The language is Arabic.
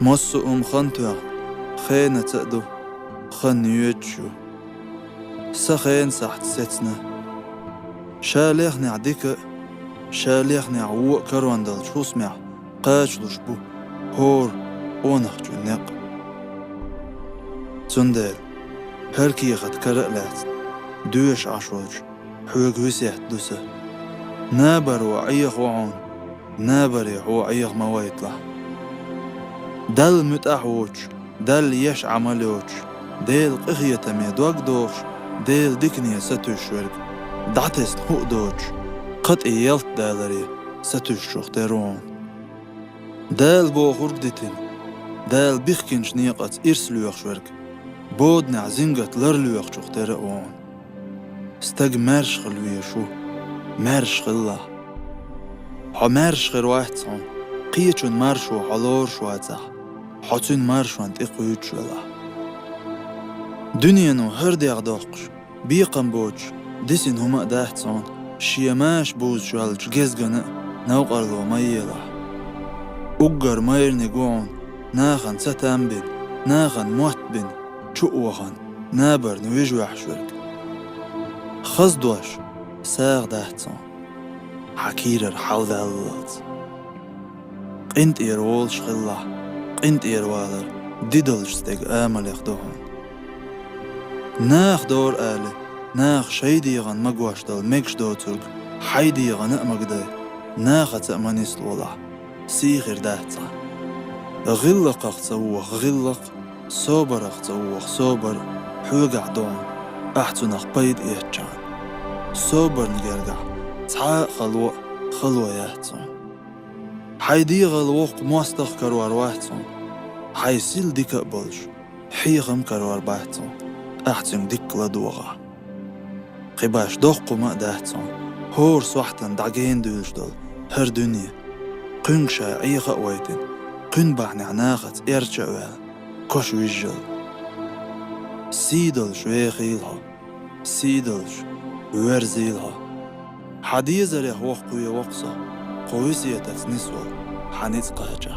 مصو خنتوغ خينة تأدو خن يوتشو سخين سحت ستنا شاليخ نعديك شاليخ نعوو كرواندل شو سمع قاشلوش بو هور اونخ جنق تندل هركي خد كرقلات دوش عشوج حوق وسيحت دوسه نابر وعيخ وعون نابر يحو عيخ موايطلع دل متأحوج دل يش عملوج ديل قخية ميدوك دوش ديل ديكنية ستوش ورق دعتس هو دوج قط يلت دالري ستوش شختيرون دال بو خردتين دال بيخكنش نيقت إرسلوخ شورك بود نعزنقت لرلوخ شختيرون استق مرش خلوية شو مرش خلا مرش خير واحد صون قيتشون مرشو حلور شواتح حتون مرشوان تقويت شولا دنيا نو هردي عداقش بيقن بوش ديسين هما داحت صون شيماش بوز شوالج جزغن نوق أرلو ميلا أقر مير نقون ناخن ستنبن ناخن موتبن شؤوخن نابر نويجو أحشورك خزدوش ساغ داحت صون حكيرر حوذ اللات قنت إيرول شخلا قنت إيروالر ديدلش ستيق آمل يخدوهن ناخ دور آلي ناخ شيديغن مقواش دل ميكش دوتوك حيديغن أمقدي ناخ تأمانيس لولا سيغير داحتا غلق اختصوخ غلق صوبر اختصوخ صوبر حوقع دون احتناق بيد إيهجان صوبر نقرقع تعاق خلوة يهتون حيديغ الوق موستخ كروار واحتون حيسيل ديك أقبلش حيغم كروار باحتون احتن ديك لدوغا قباش دوقو ما داحتون هور سوحتن دعجين دولش دول هر دنيا قن شاعيغ أويتن قن بعني عناغت إرجع ويل كوش ويجل سيدلش ويخيلها سيدلش ويرزيلها حديث ريح وقوي وقصة قويسية تتنسول حنيت قهجة